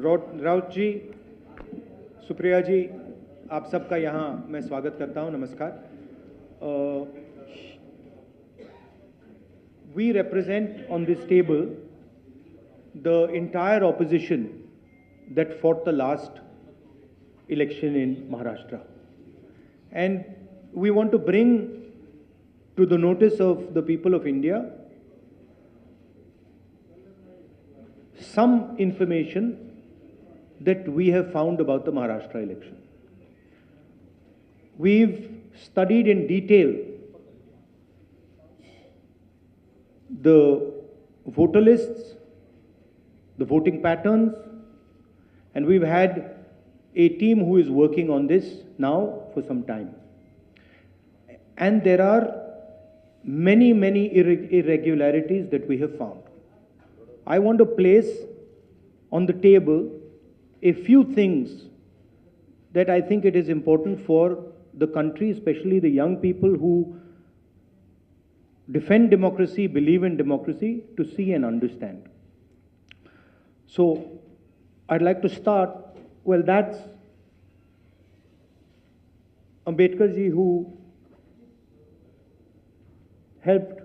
राउत जी, सुप्रिया जी, आप सबका यहाँ मैं स्वागत करता हूँ। नमस्कार। We represent on this table the entire opposition that fought the last election in Maharashtra. And we want to bring to the notice of the people of India some information that we have found about the Maharashtra election. We've studied in detail the voter lists, the voting patterns, and we've had a team who is working on this now for some time. And there are many irregularities that we have found. I want to place on the table a few things that I think it is important for the country, especially the young people who defend democracy, believe in democracy, to see and understand. So I'd like to start, well, that's Ambedkar ji, who helped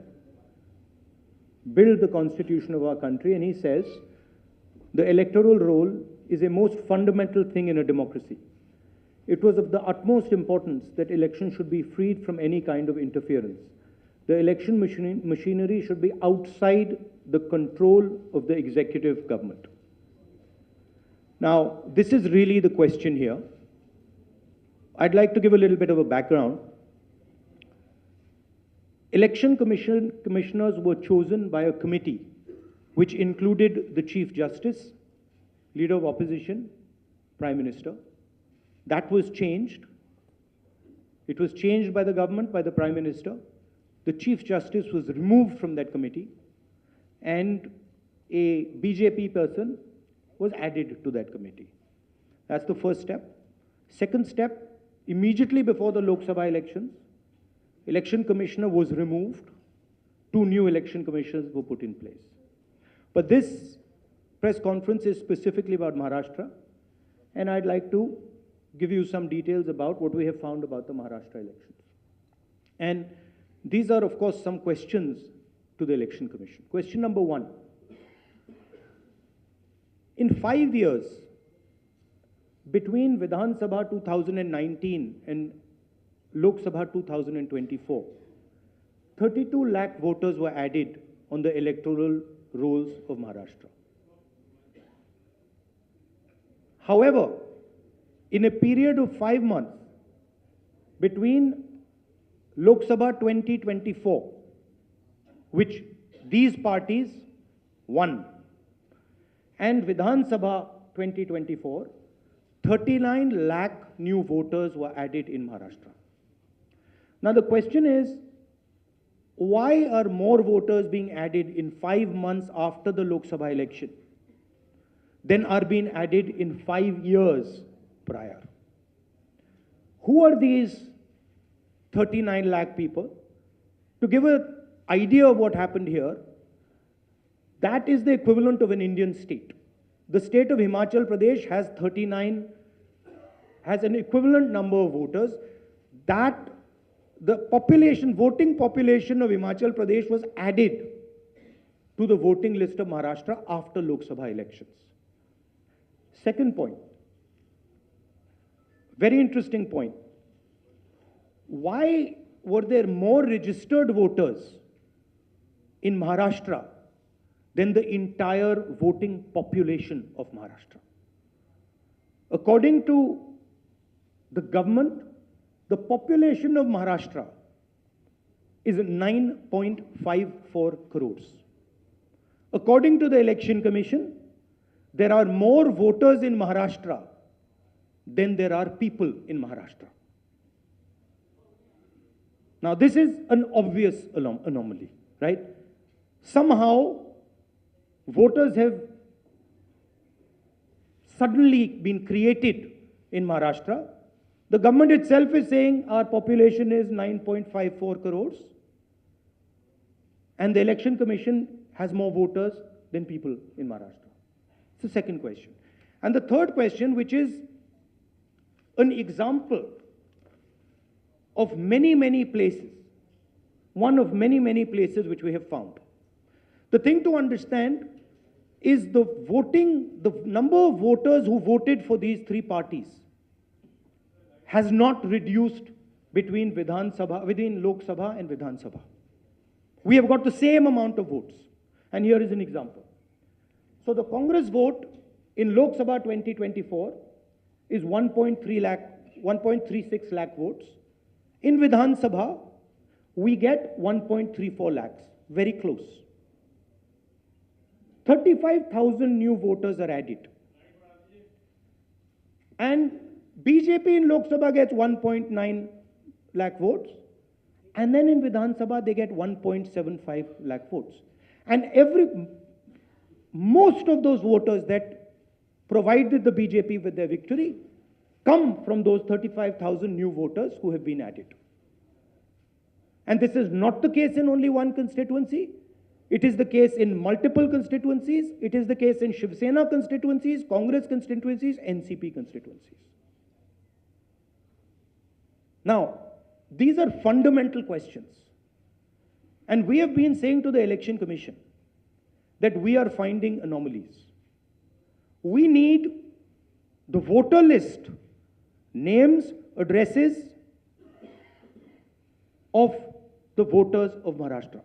build the constitution of our country, and he says the electoral roll is a most fundamental thing in a democracy. It was of the utmost importance that elections should be freed from any kind of interference. The election machinery should be outside the control of the executive government. Now, this is really the question here. I'd like to give a little bit of a background. Election commissioners were chosen by a committee which included the Chief Justice, Leader of Opposition, Prime Minister. That was changed. It was changed by the government, by the Prime Minister. The Chief Justice was removed from that committee, and a BJP person was added to that committee. That's the first step. Second step, immediately before the Lok Sabha elections, election commissioner was removed. 2 new election commissioners were put in place. But this press conference is specifically about Maharashtra, and I'd like to give you some details about what we have found about the Maharashtra elections. And these are, of course, some questions to the Election Commission. Question number 1. In 5 years, between Vidhan Sabha 2019 and Lok Sabha 2024, 32 lakh voters were added on the electoral rolls of Maharashtra. However, in a period of 5 months between Lok Sabha 2024, which these parties won, and Vidhan Sabha 2024, 39 lakh new voters were added in Maharashtra. Now the question is, why are more voters being added in 5 months after the Lok Sabha election than are being added in 5 years prior? Who are these 39 lakh people? To give an idea of what happened here, that is the equivalent of an Indian state. The state of Himachal Pradesh has an equivalent number of voters. That the voting population of Himachal Pradesh was added to the voting list of Maharashtra after Lok Sabha elections. Second point, very interesting point. Why were there more registered voters in Maharashtra than the entire voting population of Maharashtra? According to the government, the population of Maharashtra is 9.54 crores. According to the Election Commission, there are more voters in Maharashtra than there are people in Maharashtra. Now, this is an obvious anomaly, right? Somehow, voters have suddenly been created in Maharashtra. The government itself is saying our population is 9.54 crores, and the Election Commission has more voters than people in Maharashtra. It's the second question. And the third question, which is an example of many, many places, one of many, many places which we have found. The thing to understand is the number of voters who voted for these three parties has not reduced between Lok Sabha and Vidhan Sabha. We have got the same amount of votes. And here is an example. So the Congress vote in Lok Sabha 2024 is 1.36 lakh votes. In Vidhan Sabha, we get 1.34 lakhs, very close. 35,000 new voters are added. And BJP in Lok Sabha gets 1.9 lakh votes. And then in Vidhan Sabha, they get 1.75 lakh votes. And most of those voters that provided the BJP with their victory come from those 35,000 new voters who have been added. And this is not the case in only one constituency. It is the case in multiple constituencies. It is the case in Shiv Sena constituencies, Congress constituencies, NCP constituencies. Now, these are fundamental questions. And we have been saying to the Election Commission that we are finding anomalies. We need the voter list, names, addresses of the voters of Maharashtra.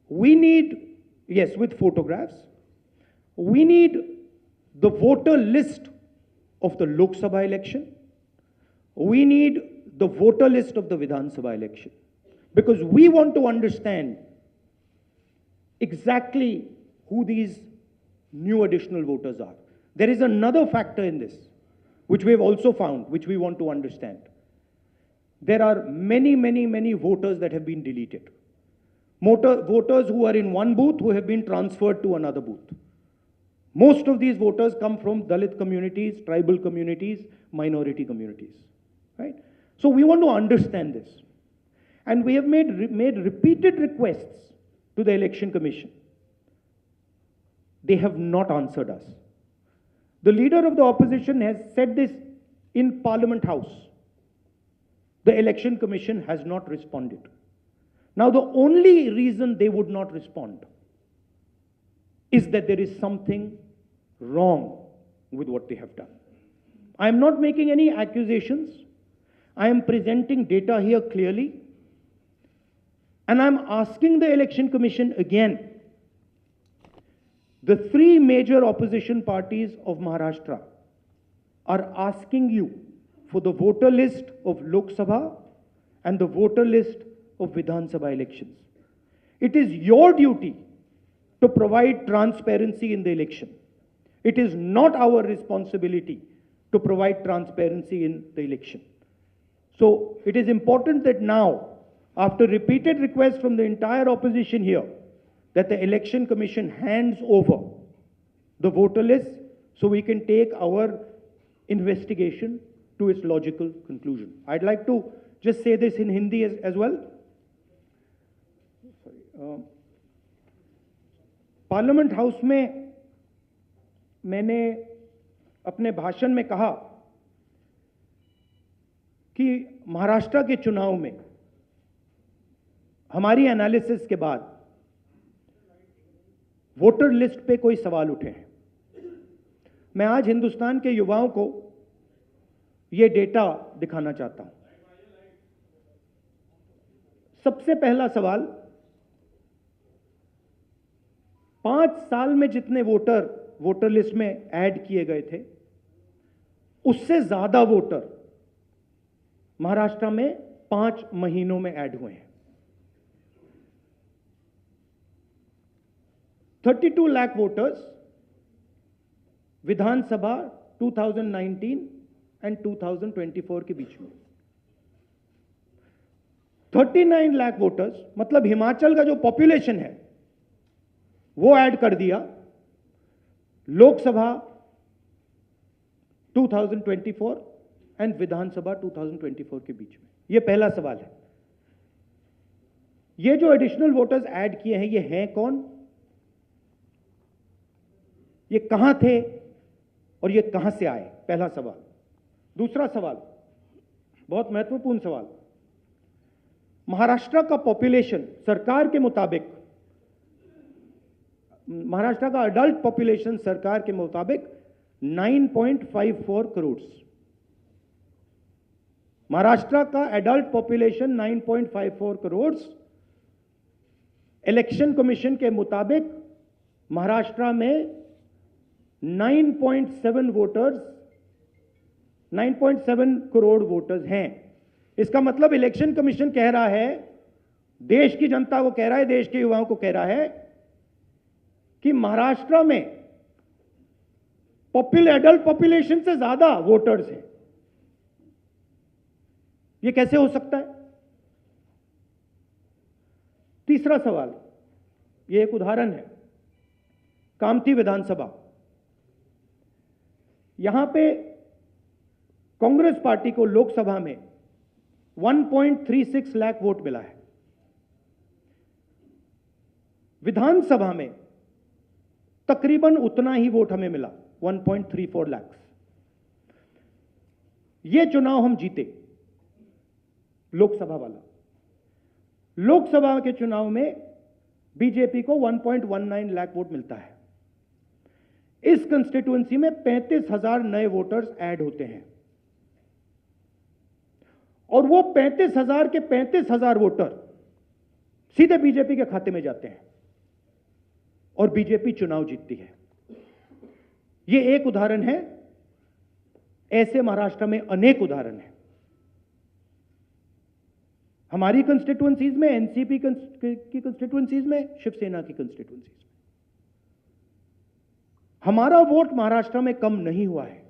We need, yes, with photographs. We need the voter list of the Lok Sabha election. We need the voter list of the Vidhan Sabha election. Because we want to understand exactly who these new additional voters are. There is another factor in this, which we have also found, which we want to understand. There are many, many, many voters that have been deleted. Voters who are in one booth who have been transferred to another booth. Most of these voters come from Dalit communities, tribal communities, minority communities, right? So we want to understand this. And we have made repeated requests to the Election Commission. They have not answered us. The leader of the opposition has said this in Parliament House. The Election Commission has not responded. Now, the only reason they would not respond is that there is something wrong with what they have done. I am not making any accusations. I am presenting data here clearly. And I'm asking the Election Commission again. The three major opposition parties of Maharashtra are asking you for the voter list of Lok Sabha and the voter list of Vidhan Sabha elections. It is your duty to provide transparency in the election. It is not our responsibility to provide transparency in the election. So it is important that now, after repeated requests from the entire opposition here, that the Election Commission hands over the voter list so we can take our investigation to its logical conclusion. I'd like to just say this in Hindi as well. Parliament house में मैंने अपने भाषण में कहा कि महाराष्ट्र के चुनाव में हमारी एनालिसिस के बाद वोटर लिस्ट पे कोई सवाल उठे हैं. मैं आज हिंदुस्तान के युवाओं को ये डेटा दिखाना चाहता हूं. सबसे पहला सवाल, 5 साल में जितने वोटर लिस्ट में ऐड किए गए थे, उससे ज्यादा वोटर महाराष्ट्र में 5 महीनों में ऐड हुए हैं. 32 लाख वोटर्स विधानसभा 2019 एंड 2024 के बीच में. 39 लाख वोटर्स, मतलब हिमाचल का जो पॉपुलेशन है वो ऐड कर दिया लोकसभा 2024 एंड विधानसभा 2024 के बीच में. ये पहला सवाल है. ये जो एडिशनल वोटर्स ऐड किए हैं, ये हैं कौन, ये कहां थे, और ये कहां से आए, पहला सवाल। दूसरा सवाल, बहुत महत्वपूर्ण सवाल, महाराष्ट्र का पॉपुलेशन सरकार के मुताबिक, महाराष्ट्र का अडल्ट पॉपुलेशन सरकार के मुताबिक 9.54 करोड़। महाराष्ट्र का adult population 9.54 crore. Election commission के मुताबिक महाराष्ट्र में 9.7 करोड़ वोटर्स हैं। इसका मतलब इलेक्शन कमीशन कह रहा है, देश की जनता को कह रहा है, देश के युवाओं को कह रहा है कि महाराष्ट्र में एडल्ट पॉपुलेशन से ज्यादा वोटर्स हैं। यह कैसे हो सकता है? तीसरा सवाल, यह एक उदाहरण है, कामठी विधानसभा। यहां पे कांग्रेस पार्टी को लोकसभा में 1.36 लाख वोट मिला है। विधानसभा में तकरीबन उतना ही वोट हमें मिला, 1.34 लाख। यह चुनाव हम जीते, लोकसभा वाला। लोकसभा के चुनाव में बीजेपी को 1.19 लाख वोट मिलता है। इस कंस्टिट्यूएंसी में 35,000 नए वोटर्स ऐड होते हैं और वो 35,000 के 35,000 वोटर सीधे बीजेपी के खाते में जाते हैं और बीजेपी चुनाव जीतती है। यह एक उदाहरण है, ऐसे महाराष्ट्र में अनेक उदाहरण हैं। हमारी कंस्टिट्यूएंसीज में, एनसीपी की कंस्टिट्यूएंसीज में, शिवसेना की कंस्टिट्यूएंसीज में। हमारा वोट महाराष्ट्र में कम नहीं हुआ है,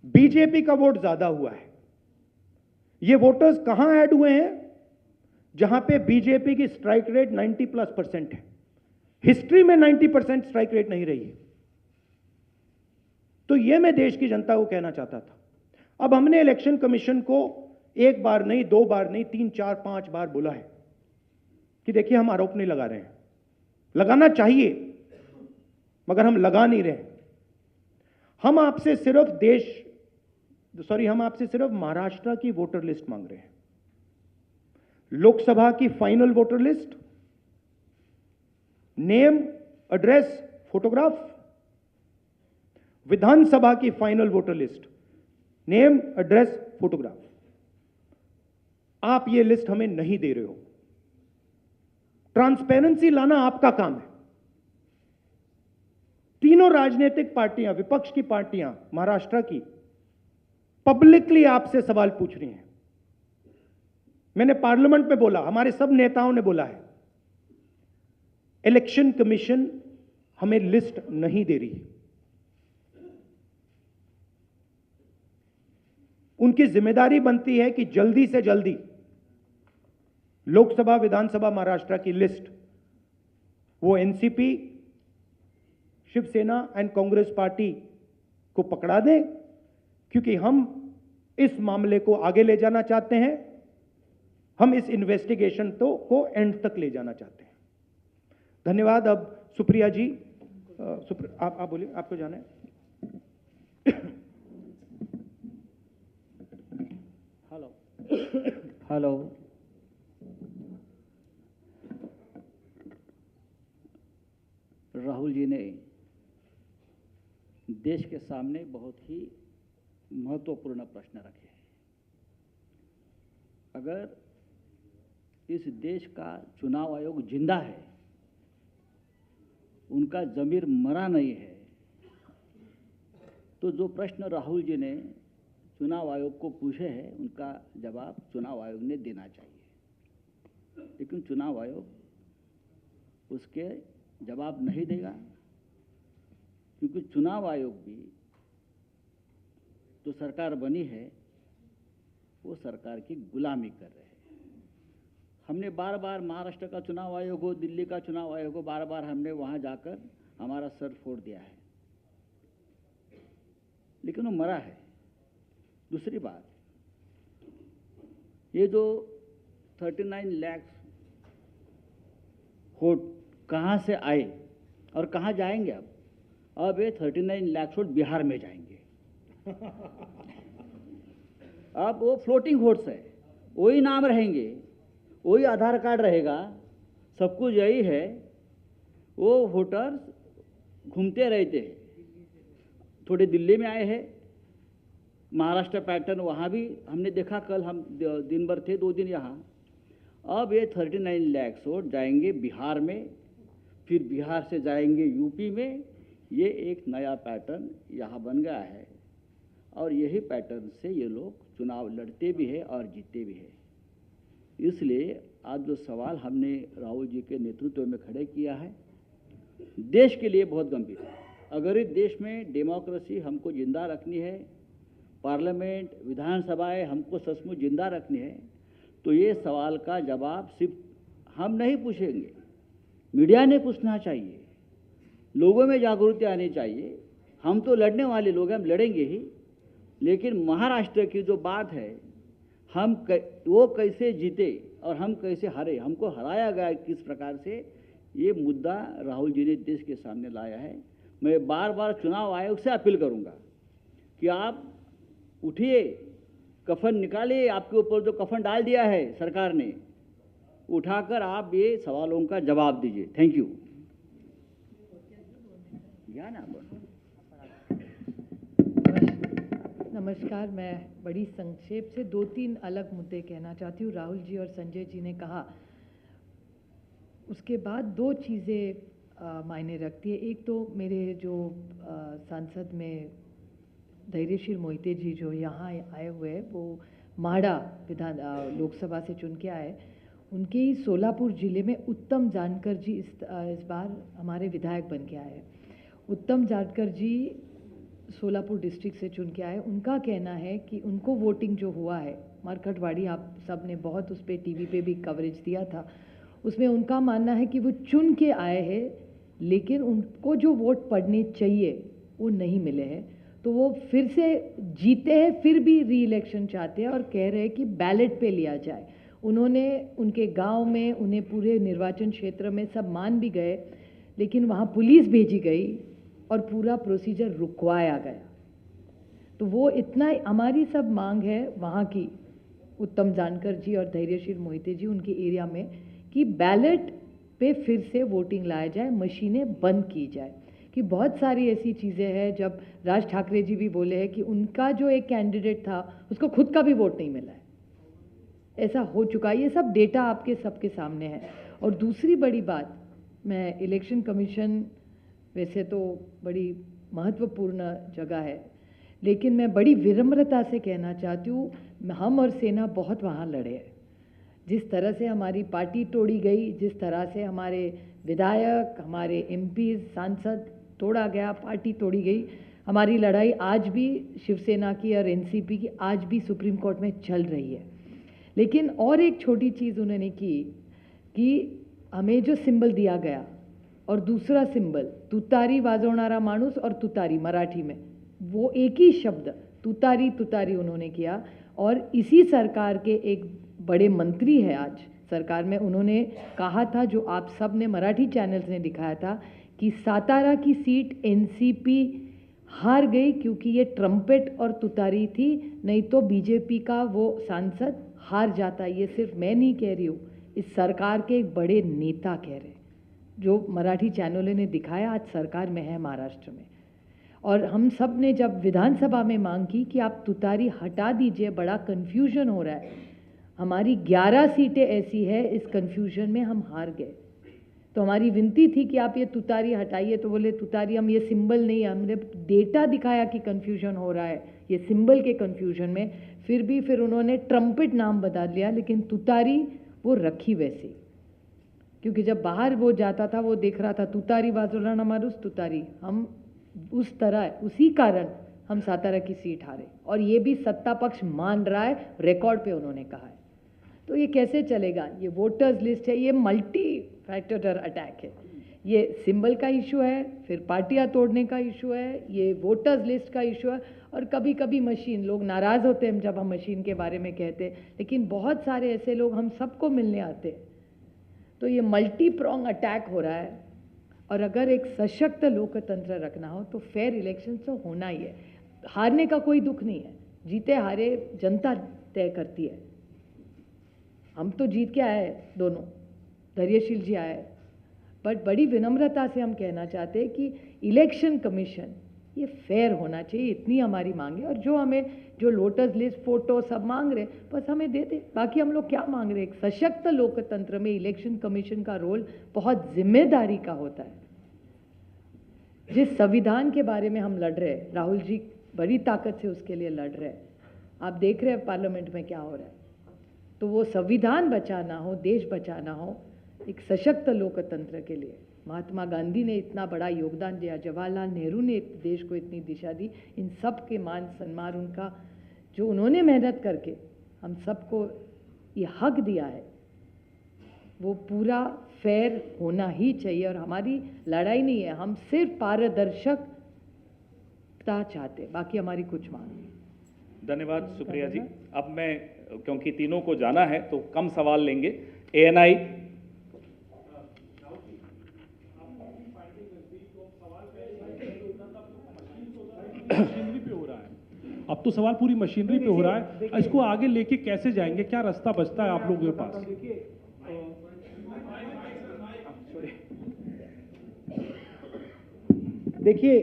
बीजेपी का वोट ज्यादा हुआ है। ये वोटर्स कहां ऐड हुए हैं? जहां पे बीजेपी की स्ट्राइक रेट 90+% है। हिस्ट्री में 90% स्ट्राइक रेट नहीं रही है। तो यह मैं देश की जनता को कहना चाहता था। अब हमने इलेक्शन कमीशन को एक बार नहीं, दो बार नहीं, 3, 4, 5 बार बोला है कि देखिए हम आरोप नहीं लगा रहे हैं, लगाना चाहिए मगर हम लगा नहीं रहे। हम आपसे सिर्फ महाराष्ट्र की वोटर लिस्ट मांग रहे हैं। लोकसभा की final voter list, name, address, photograph. Vidhan Sabha की final voter list, name, address, photograph. आप ये लिस्ट हमें नहीं दे रहे हो। ट्रांसपेरेंसी लाना आपका काम है। तीनों राजनीतिक पार्टियां, विपक्ष की पार्टियां महाराष्ट्र की, पब्लिकली आपसे सवाल पूछ रही हैं। मैंने पार्लियामेंट में बोला, हमारे सब नेताओं ने बोला है, इलेक्शन कमीशन हमें लिस्ट नहीं दे रही। उनकी जिम्मेदारी बनती है कि जल्दी से जल्दी लोकसभा, विधानसभा महाराष्ट्र की लिस्ट वो NCP, Shiv Sena and Congress party को पकड़ा दें, क्योंकि हम इस मामले को आगे ले जाना चाहते हैं। हम इस इन्वेस्टिगेशन को एंड तक ले जाना चाहते हैं। धन्यवाद। अब सुप्रिया जी, आप बोलिए, आपको जाना है। हेलो, राहुल जी ने देश के सामने बहुत ही महत्वपूर्ण प्रश्न रखे हैं। अगर इस देश का चुनाव आयोग जिंदा है, उनका जमीर मरा नहीं है, तो जो प्रश्न राहुल जी ने चुनाव आयोग को पूछे हैं, उनका जवाब चुनाव आयोग ने देना चाहिए। लेकिन चुनाव आयोग उसके जवाब नहीं देगा, क्योंकि चुनाव आयोग भी जो सरकार बनी है वो सरकार की गुलामी कर रहे हैं। हमने बार बार महाराष्ट्र का चुनाव आयोग हो, दिल्ली का चुनाव आयोग हो, बार बार हमने वहां जाकर हमारा सर फोड़ दिया है, लेकिन वो मरा है। दूसरी बात, ये जो 39 लाख वोट कहाँ से आए और कहाँ जाएंगे? अब अब ये 39 लाख वोट बिहार में जाएंगे। अब वो फ्लोटिंग वोट्स है, वही नाम रहेंगे, वही आधार कार्ड रहेगा, सब कुछ यही है। वो वोटर्स घूमते रहते हैं, थोड़े दिल्ली में आए हैं, महाराष्ट्र पैटर्न वहाँ भी हमने देखा, कल हम दिन भर थे 2 दिन यहाँ। अब ये 39 लाख वोट जाएंगे बिहार में, फिर बिहार से जाएंगे यूपी में। ये एक नया पैटर्न यहाँ बन गया है और यही पैटर्न से ये लोग चुनाव लड़ते भी हैं और जीतते भी हैं। इसलिए आज जो सवाल हमने राहुल जी के नेतृत्व में खड़े किया है, देश के लिए बहुत गंभीर है। अगर इस देश में डेमोक्रेसी हमको जिंदा रखनी है, पार्लियामेंट, विधानसभाएं हमको सचमुच जिंदा रखनी है, तो ये सवाल का जवाब सिर्फ हम नहीं पूछेंगे, मीडिया ने पूछना चाहिए, लोगों में जागृति आनी चाहिए। हम तो लड़ने वाले लोग हैं, हम लड़ेंगे ही, लेकिन महाराष्ट्र की जो बात है, वो कैसे जीते और हम कैसे हारे, हमको हराया गया किस प्रकार से, ये मुद्दा राहुल जी ने देश के सामने लाया है। मैं बार बार चुनाव आयोग से अपील करूंगा कि आप उठिए, कफन निकालिए, आपके ऊपर जो कफन डाल दिया है सरकार ने, उठाकर आप ये सवालों का जवाब दीजिए। Thank you. नमस्कार, मैं बड़ी संक्षेप से 2-3 अलग मुद्दे कहना चाहती हूँ। राहुल जी और संजय जी ने कहा, उसके बाद 2 चीज़ें मायने रखती है। एक तो मेरे जो सांसद में धैर्यशील मोहिते जी जो यहाँ आए हुए हैं, वो माड़ा विधान लोकसभा से चुन के आए। उनके ही सोलापुर ज़िले में उत्तम जानकर जी इस बार हमारे विधायक बन के आए। उत्तम जानकर जी सोलापुर डिस्ट्रिक्ट से चुन के आए। उनका कहना है कि उनको वोटिंग जो हुआ है, मारकटवाड़ी, आप सब ने बहुत उस पर टीवी पे भी कवरेज दिया था, उसमें उनका मानना है कि वो चुन के आए हैं, लेकिन उनको जो वोट पड़ने चाहिए वो नहीं मिले हैं। तो वो फिर से जीते हैं, फिर भी री इलेक्शन चाहते हैं और कह रहे हैं कि बैलेट पे लिया जाए। उन्होंने उनके गांव में, उन्हें पूरे निर्वाचन क्षेत्र में सब मान भी गए, लेकिन वहाँ पुलिस भेजी गई और पूरा प्रोसीजर रुकवाया गया। तो वो इतना, हमारी सब मांग है वहाँ की, उत्तम जानकर जी और धैर्यशील मोहिते जी उनके एरिया में, कि बैलेट पे फिर से वोटिंग लाया जाए, मशीनें बंद की जाए। कि बहुत सारी ऐसी चीज़ें हैं, जब राज ठाकरे जी भी बोले हैं कि उनका जो एक कैंडिडेट था उसको खुद का भी वोट नहीं मिला है, ऐसा हो चुका है। ये सब डेटा आपके सबके सामने है। और दूसरी बड़ी बात, मैं इलेक्शन कमीशन वैसे तो बड़ी महत्वपूर्ण जगह है, लेकिन मैं बड़ी विनम्रता से कहना चाहती हूँ, हम और सेना बहुत वहाँ लड़े हैं। जिस तरह से हमारी पार्टी तोड़ी गई, जिस तरह से हमारे विधायक, हमारे एमपी, सांसद तोड़ा गया, पार्टी तोड़ी गई, हमारी लड़ाई आज भी शिवसेना की और एनसीपी की आज भी सुप्रीम कोर्ट में चल रही है। लेकिन और एक छोटी चीज़ उन्होंने की कि हमें जो सिंबल दिया गया और दूसरा सिंबल तुतारी वाजवणारा माणूस और तुतारी मराठी में, वो एक ही शब्द तुतारी तुतारी उन्होंने किया। और इसी सरकार के एक बड़े मंत्री है आज सरकार में, उन्होंने कहा था, जो आप सब ने मराठी चैनल्स ने दिखाया था, कि सातारा की सीट एनसीपी हार गई क्योंकि ये ट्रम्पेट और तुतारी थी, नहीं तो बीजेपी का वो सांसद हार जाता। ये सिर्फ मैं नहीं कह रही हूँ, इस सरकार के एक बड़े नेता कह रहे हैं, जो मराठी चैनलों ने दिखाया, आज सरकार में है महाराष्ट्र में। और हम सब ने जब विधानसभा में मांग की कि आप तुतारी हटा दीजिए, बड़ा कन्फ्यूजन हो रहा है, हमारी 11 सीटें ऐसी है, इस कन्फ्यूजन में हम हार गए। तो हमारी विनती थी कि आप ये तुतारी हटाइए, तो बोले तुतारी हम ये सिंबल नहीं, हमने डेटा दिखाया कि कन्फ्यूजन हो रहा है ये सिंबल के कन्फ्यूजन में। फिर उन्होंने ट्रम्पेट नाम बदल लिया, लेकिन तुतारी वो रखी वैसे, क्योंकि जब बाहर वो जाता था वो देख रहा था तुतारी वाजवणारा माणूस तुतारी, हम उस तरह, उसी कारण हम सातारा की सीट हारे। और ये भी सत्ता पक्ष मान रहा है, रिकॉर्ड पे उन्होंने कहा है। तो ये कैसे चलेगा? ये वोटर्स लिस्ट है, ये मल्टी फैक्टर अटैक है। ये सिंबल का इशू है, फिर पार्टियां तोड़ने का इशू है, ये वोटर्स लिस्ट का इशू है, और कभी कभी मशीन, लोग नाराज़ होते हैं जब हम मशीन के बारे में कहते हैं, लेकिन बहुत सारे ऐसे लोग हम सबको मिलने आते हैं। तो ये मल्टी प्रॉन्ग अटैक हो रहा है। और अगर एक सशक्त लोकतंत्र रखना हो तो फेयर इलेक्शन तो होना ही है। हारने का कोई दुख नहीं है, जीते हारे जनता तय करती है। हम तो जीत के आए दोनों, धैर्यशील जी आए, बट बड़ी विनम्रता से हम कहना चाहते हैं कि इलेक्शन कमीशन ये फेयर होना चाहिए, इतनी हमारी मांग है। और जो हमें जो लोटस लिस्ट फोटो सब मांग रहे बस हमें दे दे, बाकी हम लोग क्या मांग रहे हैं। एक सशक्त लोकतंत्र में इलेक्शन कमीशन का रोल बहुत जिम्मेदारी का होता है। जिस संविधान के बारे में हम लड़ रहे हैं, राहुल जी बड़ी ताकत से उसके लिए लड़ रहे हैं, आप देख रहे हैं पार्लियामेंट में क्या हो रहा है। तो वो संविधान बचाना हो, देश बचाना हो, एक सशक्त लोकतंत्र के लिए महात्मा गांधी ने इतना बड़ा योगदान दिया, जवाहरलाल नेहरू ने देश को इतनी दिशा दी, इन सब के मान सम्मान उनका जो उन्होंने मेहनत करके हम सबको ये हक दिया है वो पूरा फेयर होना ही चाहिए। और हमारी लड़ाई नहीं है, हम सिर्फ पारदर्शकता चाहते हैं, बाकी हमारी कुछ मांग नहीं। धन्यवाद सुप्रिया जी। अब मैं, क्योंकि तीनों को जाना है तो कम सवाल लेंगे। एएनआई मशीनरी पे हो रहा है, अब तो सवाल पूरी मशीनरी पे हो रहा है। इसको आगे लेके कैसे जाएंगे, क्या रास्ता बचता है आप लोगों के पास? देखिए,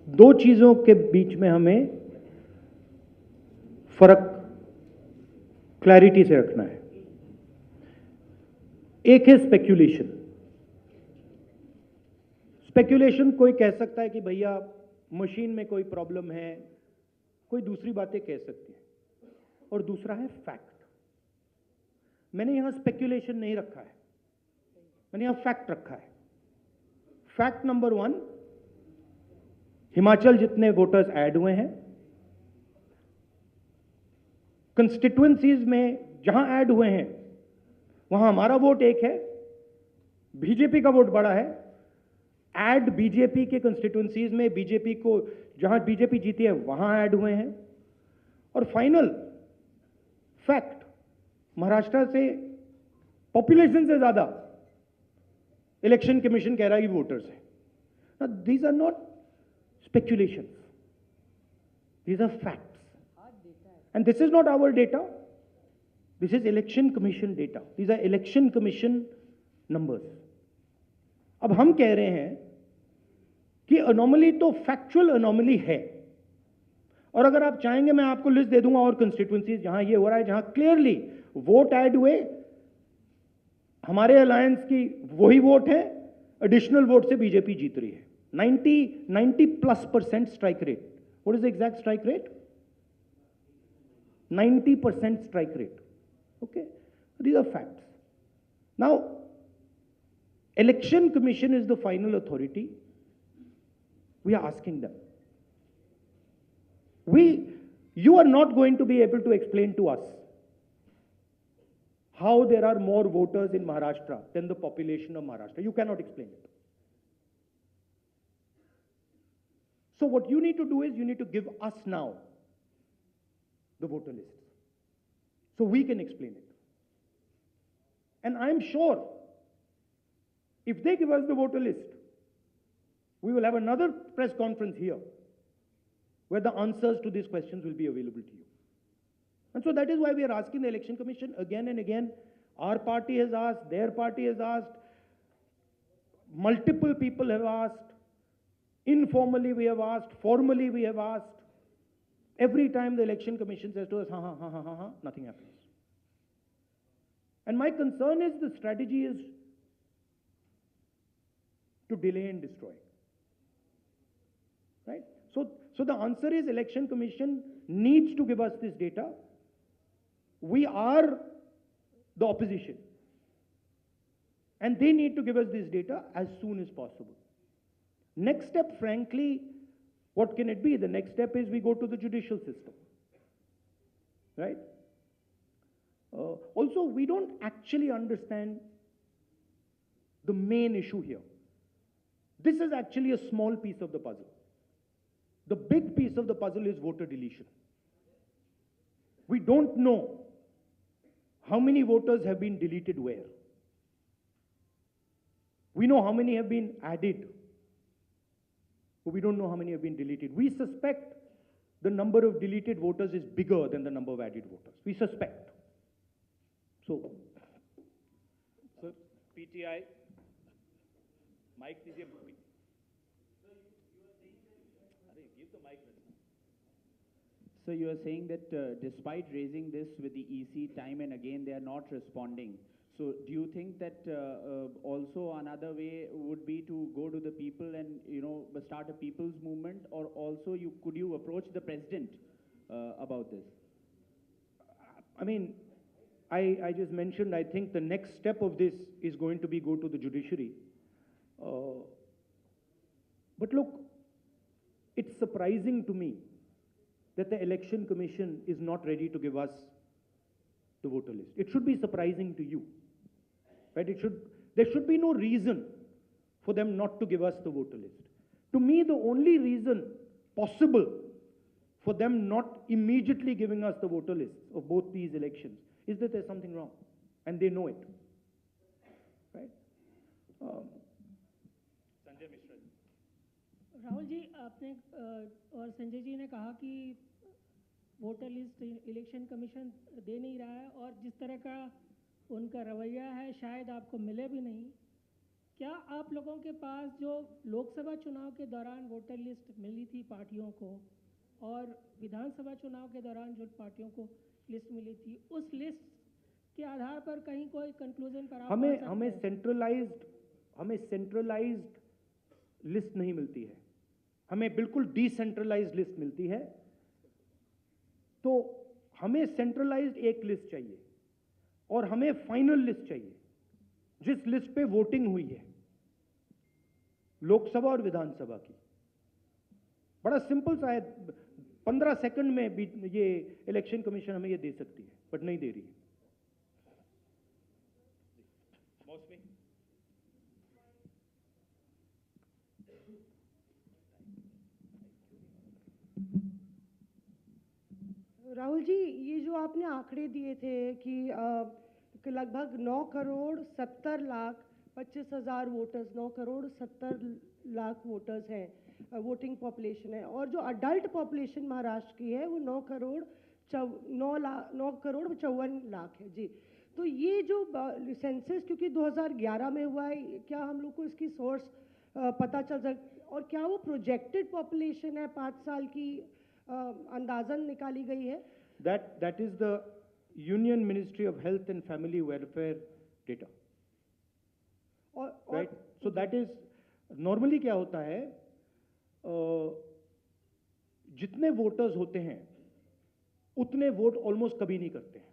दो चीजों के बीच में हमें फर्क क्लैरिटी से रखना है। एक है स्पेक्यूलेशन। स्पेक्यूलेशन कोई कह सकता है कि भैया मशीन में कोई प्रॉब्लम है, कोई दूसरी बातें कह सकती है, और दूसरा है फैक्ट। मैंने यहां स्पेक्यूलेशन नहीं रखा है, मैंने यहां फैक्ट रखा है। फैक्ट नंबर 1, हिमाचल जितने वोटर्स ऐड हुए हैं, कंस्टिट्यूएंसीज में जहां ऐड हुए हैं वहां हमारा वोट एक है, बीजेपी का वोट बड़ा है। ऐड बीजेपी के कंस्टिट्यूएंसीज में बीजेपी को जहां बीजेपी जीती है वहां ऐड हुए हैं। और फाइनल फैक्ट, महाराष्ट्र से पॉपुलेशन से ज्यादा इलेक्शन कमीशन कह रहा है कि वोटर्स है। These are not speculation, these are facts, and this is not our data, this is election commission data, these are election commission numbers. अब हम कह रहे हैं कि अनोमली तो फैक्चुअल अनोमली है, और अगर आप चाहेंगे मैं आपको लिस्ट दे दूंगा और कंस्टिट्यूएंसीज जहां ये हो रहा है, जहां क्लियरली वोट ऐड हुए, हमारे अलायंस की वही वोट है, एडिशनल वोट से बीजेपी जीत रही है। 90+ strike rate. What is the exact strike rate? 90% strike rate. Okay, these are facts. Now, Election Commission is the final authority. We are asking them. You are not going to be able to explain to us how there are more voters in Maharashtra than the population of Maharashtra. You cannot explain it. So what you need to do is you need to give us now the voter list, so we can explain it. And I'm sure if they give us the voter list, we will have another press conference here where the answers to these questions will be available to you. And so that is why we are asking the Election Commission again and again. Our party has asked, their party has asked, multiple people have asked, informally we have asked, formally we have asked. Every time the Election Commission says to us, nothing happens. And my concern is the strategy is to delay and destroy. Right? So the answer is Election Commission needs to give us this data. We are the opposition, and they need to give us this data as soon as possible. Next step, frankly, what can it be? The next step is we go to the judicial system, right? Also, we don't actually understand the main issue here. This is actually a small piece of the puzzle. The big piece of the puzzle is voter deletion. We don't know how many voters have been deleted where. We know how many have been added, but we don't know how many have been deleted. We suspect the number of deleted voters is bigger than the number of added voters. We suspect. So, sir PTI mike दीजिए अरे give the mike So you are saying that despite raising this with the EC time and again, they are not responding. So do you think that also another way would be to go to the people and, you know, start a people's movement, or also could you approach the president about this? I mean, I just mentioned, I think the next step of this is going to be go to the judiciary. But look, it's surprising to me that the Election Commission is not ready to give us the voter list. It should be surprising to you, right? There should be no reason for them not to give us the voter list. To me, the only reason possible for them not immediately giving us the voter lists of both these elections is that there's something wrong, and they know it, right? Sanjay Mishra ji Rahul ji, आपने और संजय जी ने कहा कि voter list election commission दे नहीं रहा है, और जिस तरह का उनका रवैया है शायद आपको मिले भी नहीं। क्या आप लोगों के पास जो लोकसभा चुनाव के दौरान वोटर लिस्ट मिली थी पार्टियों को, और विधानसभा चुनाव के दौरान जो पार्टियों को लिस्ट मिली थी, उस लिस्ट के आधार पर कहीं कोई कंक्लूजन पर आप हमें सेंट्रलाइज्ड लिस्ट नहीं मिलती है, हमें बिल्कुल डिसेंट्रलाइज्ड लिस्ट मिलती है। तो हमें सेंट्रलाइज्ड एक लिस्ट चाहिए और हमें फाइनल लिस्ट चाहिए जिस लिस्ट पे वोटिंग हुई है लोकसभा और विधानसभा की। बड़ा सिंपल सा है, 15 सेकंड में भी ये इलेक्शन कमीशन हमें ये दे सकती है, बट नहीं दे रही है। मौसमी राहुल जी, ये जो आपने आंकड़े दिए थे कि लगभग 9 करोड़ 70 लाख 25,000 वोटर्स, 9 करोड़ 70 लाख वोटर्स हैं, वोटिंग पॉपुलेशन है, और जो अडल्ट पॉपुलेशन महाराष्ट्र की है वो 9 करोड़ 54 लाख है जी। तो ये जो सेंसस क्योंकि 2011 में हुआ है, क्या हम लोग को इसकी सोर्स पता चल सकता, और क्या वो प्रोजेक्टेड पॉपुलेशन है 5 साल की अंदाजन निकाली गई है? That is the Union Ministry of Health and Family Welfare data. Right? So that is normally क्या होता है, जितने वोटर्स होते हैं उतने वोट ऑलमोस्ट कभी नहीं करते हैं।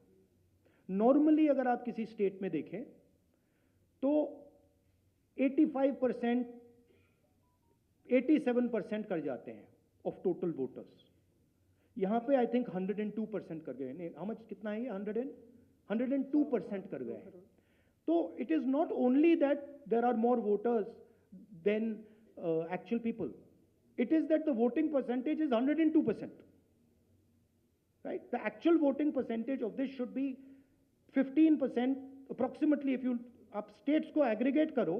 नॉर्मली अगर आप किसी स्टेट में देखें तो 85%, 87% कर जाते हैं ऑफ टोटल वोटर्स। यहां पे आई थिंक 102% कर गए। नहीं, how much, कितना है ये? 102% कर गए हैं। तो it is not only that there are more voters than actual people, it is that the voting percentage is 102%, right? The actual voting percentage of this should be 15% approximately. if you आप states को aggregate करो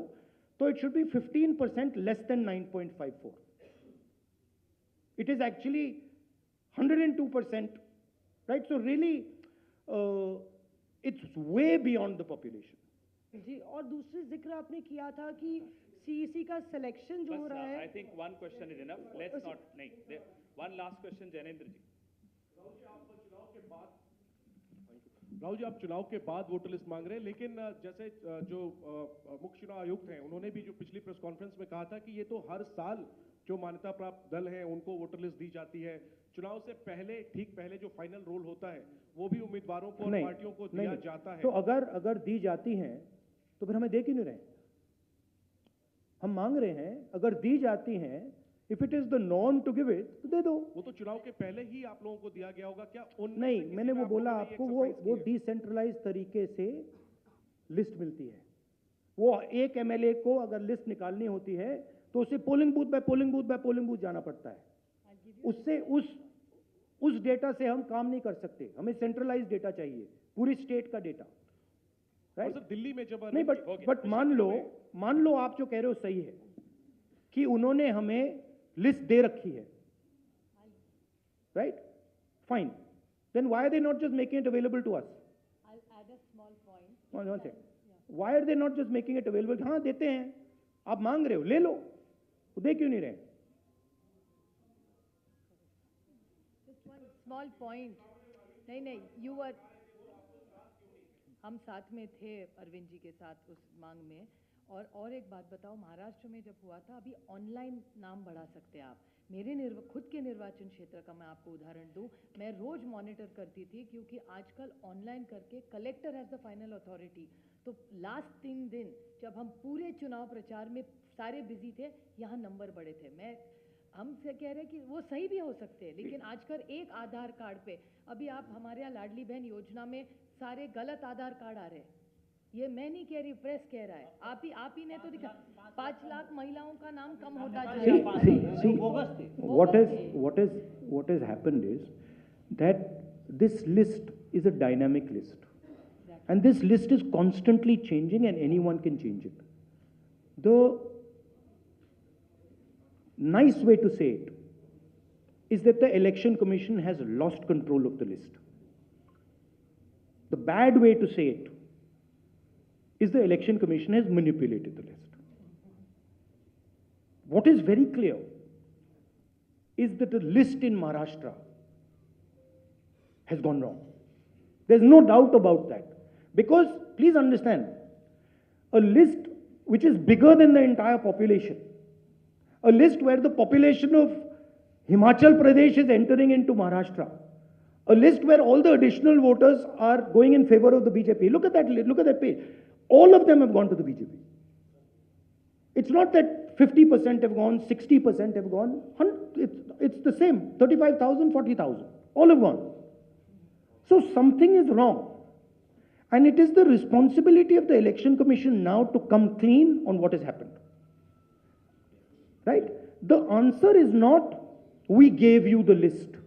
तो it should be 15% less than 9.54. It is actually 102%, right? So really it's way beyond the population. जी, और दूसरी जिक्र आपने किया था कि सीईसी का सिलेक्शन जो हो रहा है। I think one question is enough, let's not, नहीं, वन लास्ट क्वेश्चन जैनेंद्र जी। राहुल जी, आप चुनाव के बाद वोटर लिस्ट मांग रहे हैं, लेकिन जैसे जो मुख्य चुनाव आयुक्त हैं उन्होंने भी जो पिछली प्रेस कॉन्फ्रेंस में कहा था कि ये तो हर साल जो मान्यता प्राप्त दल हैं उनको वोटर लिस्ट दी जाती है। चुनाव से पहले, ठीक पहले जो फाइनल रोल होता है वो भी उम्मीदवारों को और पार्टियों को दिया जाता है। तो अगर दी जाती हैं तो फिर हमें दे क्यों नहीं रहे? हम मांग रहे हैं, अगर दी जाती हैं, if it is the norm to give it, तो दे दो। वो तो चुनाव के पहले ही आप लोगों को दिया गया होगा क्या? नहीं, मैंने वो बोला आपको, वो डिसेंट्रलाइज तरीके से लिस्ट मिलती है। वो एक एमएलए को अगर लिस्ट निकालनी होती है तो उसे polling booth by polling booth by polling booth जाना पड़ता है। उससे उस डेटा से हम काम नहीं कर सकते, हमें सेंट्रलाइज डेटा चाहिए, पूरी स्टेट का डेटा, और सर दिल्ली में जब नहीं, बट मान लो आप जो कह रहे हो सही है कि उन्होंने हमें लिस्ट दे रखी है, right, fine, then why are they not just making it available to us? Why are they not just making it available? हाँ देते हैं, आप मांग रहे हो, ले लो, तो दे क्यों नहीं रहे? स्मॉल पॉइंट, नहीं, यू आर, हम साथ में थे अरविंद जी के साथ उस मांग में। और एक बात बताओ, महाराष्ट्र में जब हुआ था, अभी ऑनलाइन नाम बढ़ा सकते हैं आप। मेरे खुद के निर्वाचन क्षेत्र का मैं आपको उदाहरण दूं, मैं रोज मॉनिटर करती थी, क्योंकि आजकल ऑनलाइन करके collector has the final authority. तो लास्ट 3 दिन जब हम पूरे चुनाव प्रचार में सारे बिजी थे, यहाँ नंबर बढ़े थे। हम से कह रहे हैं कि वो सही भी हो सकते हैं, लेकिन आजकल एक आधार कार्ड पे, अभी आप हमारे यहाँ लाडली बहन योजना में सारे गलत आधार कार्ड आ रहे हैं। ये मैं नहीं कह रही, प्रेस कह रहा है, आप ही ने तो दिखा, 5 लाख महिलाओं का नाम कम होता जा रहा है। See, what has happened is that this list is a dynamic list, and this list is constantly changing, and anyone can change it. The nice way to say it is that the Election Commission has lost control of the list. The bad way to say it is the Election Commission has manipulated the list. What is very clear is that the list in Maharashtra has gone wrong. There's no doubt about that. Because, please understand, a list which is bigger than the entire population, a list where the population of Himachal Pradesh is entering into Maharashtra, a list where all the additional voters are going in favor of the BJP. Look at that page. All of them have gone to the BJP. It's not that 50% have gone, 60% have gone. It's the same, 35,000, 40,000. All have gone. So something is wrong. And it is the responsibility of the Election Commission now to come clean on what has happened. Right? The answer is not, we gave you the list.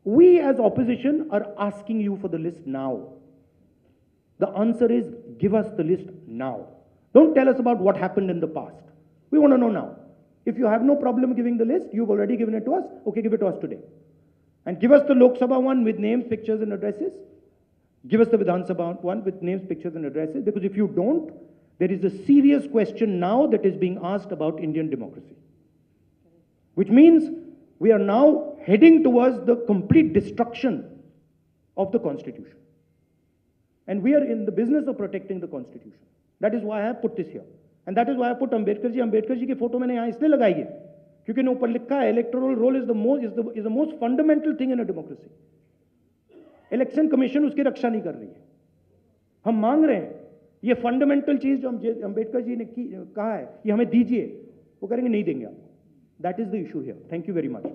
We as opposition are asking you for the list now. The answer is, give us the list now. Don't tell us about what happened in the past. We want to know now. If you have no problem giving the list, you've already given it to us, okay, give it to us today. And give us the Lok Sabha one with names, pictures and addresses. Give us the Vidhan Sabha one with names, pictures and addresses. Because if you don't, there is a serious question now that is being asked about Indian democracy. Which means we are now heading towards the complete destruction of the Constitution. And we are in the business of protecting the Constitution. That is why I have put this here. And that is why I put Ambedkar ji. Ambedkar ji की photo मैंने यहाँ इसलिए लगाई है क्योंकि ऊपर लिखा है electoral roll is the most fundamental thing in a democracy. Election commission उसकी रक्षा नहीं कर रही है. हम मांग रहे हैं ये फंडामेंटल चीज जो अंबेडकर जी ने कहा है ये हमें दीजिए, वो करेंगे नहीं देंगे आपको. That is the issue here. Thank you very much.